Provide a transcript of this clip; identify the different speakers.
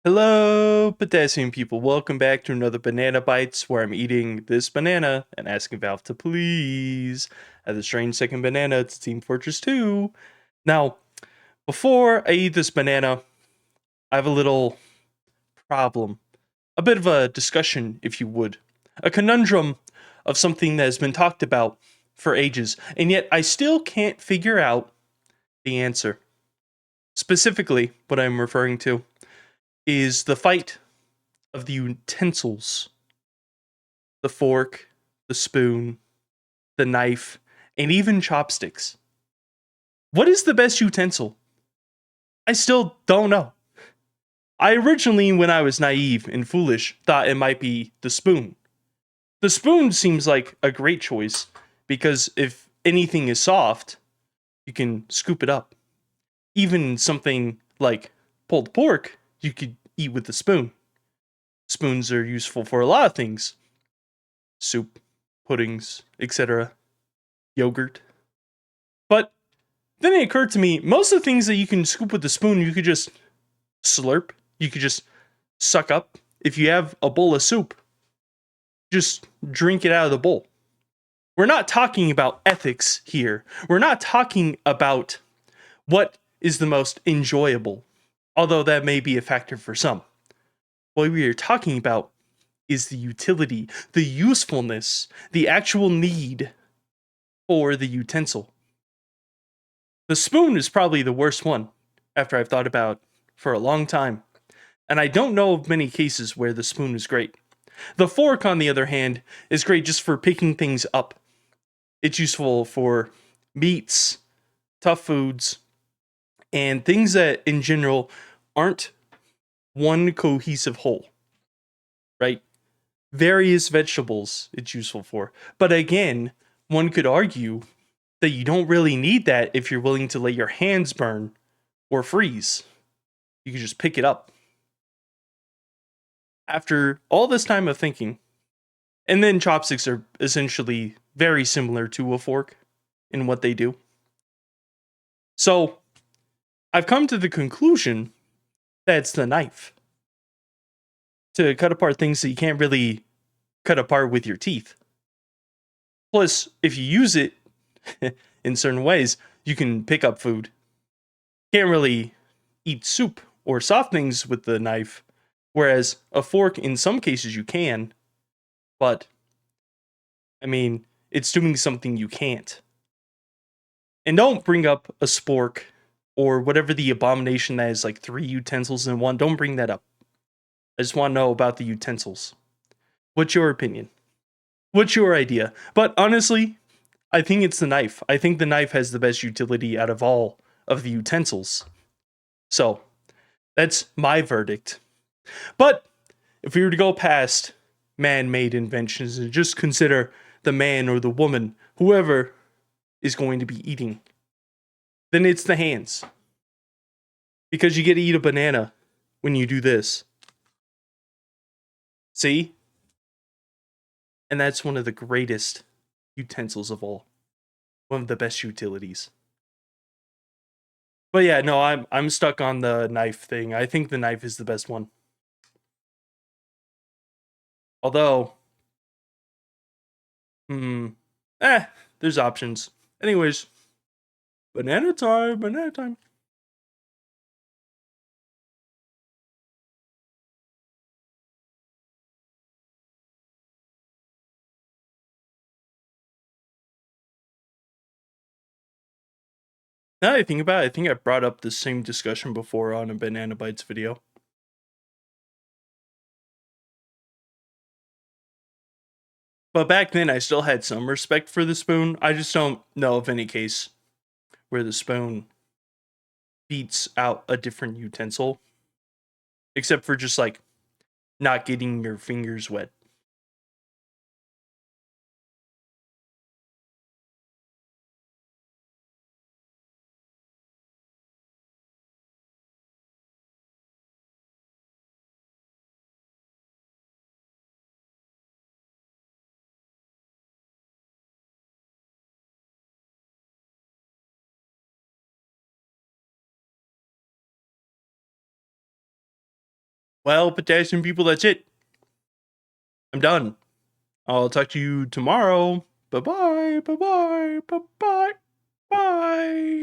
Speaker 1: Hello, potassium people. Welcome back to another Banana Bites where I'm eating this banana and asking Valve to please add the strange second banana to Team Fortress 2. Now, before I eat this banana, I have a little problem. A bit of a discussion, if you would. A conundrum of something that has been talked about for ages, and yet I still can't figure out the answer. Specifically, what I'm referring to is the fight of the utensils: the fork, the spoon, the knife, and even chopsticks. What is the best utensil? I still don't know. I originally, when I was naive and foolish, thought it might be the spoon. The spoon seems like a great choice because if anything is soft, you can scoop it up. Even something like pulled pork, you could eat with the spoon. Spoons are useful for a lot of things: soup, puddings, etc., yogurt. But then it occurred to me, most of the things that you can scoop with the spoon, you could just slurp. You could just suck up. If you have a bowl of soup, just drink it out of the bowl. We're not talking about ethics here. We're not talking about what is the most enjoyable, although that may be a factor for some. What we are talking about is the utility, the usefulness, the actual need for the utensil. The spoon is probably the worst one, after I've thought about it for a long time. And I don't know of many cases where the spoon is great. The fork, on the other hand, is great just for picking things up. It's useful for meats, tough foods, and things that in general aren't one cohesive whole, right? Various vegetables it's useful for. But again, one could argue that you don't really need that if you're willing to let your hands burn or freeze. You can just pick it up. After all this time of thinking, and then chopsticks are essentially very similar to a fork in what they do. So I've come to the conclusion that it's the knife to cut apart things that you can't really cut apart with your teeth. Plus, if you use it in certain ways, you can pick up food. Can't really eat soup or soft things with the knife, whereas a fork, in some cases, you can, but I mean, it's doing something you can't. And don't bring up a spork or whatever the abomination that is like 3 utensils in one. Don't bring that up. I just want to know about the utensils. What's your opinion? What's your idea? But honestly, I think it's the knife. I think the knife has the best utility out of all of the utensils. So, that's my verdict. But if we were to go past man made inventions and just consider the man or the woman, whoever is going to be eating, then it's the hands. Because you get to eat a banana when you do this. See? And that's one of the greatest utensils of all. One of the best utilities. But yeah, no, I'm stuck on the knife thing. I think the knife is the best one. Although, hmm, there's options. Anyways, banana time, banana time. Now that I think about it, I think I brought up the same discussion before on a Banana Bites video. But back then, I still had some respect for the spoon. I just don't know of any case where the spoon beats out a different utensil, except for just like not getting your fingers wet. Well, potassium people, that's it. I'm done. I'll talk to you tomorrow. Bye-bye. Bye-bye. Bye-bye. Bye.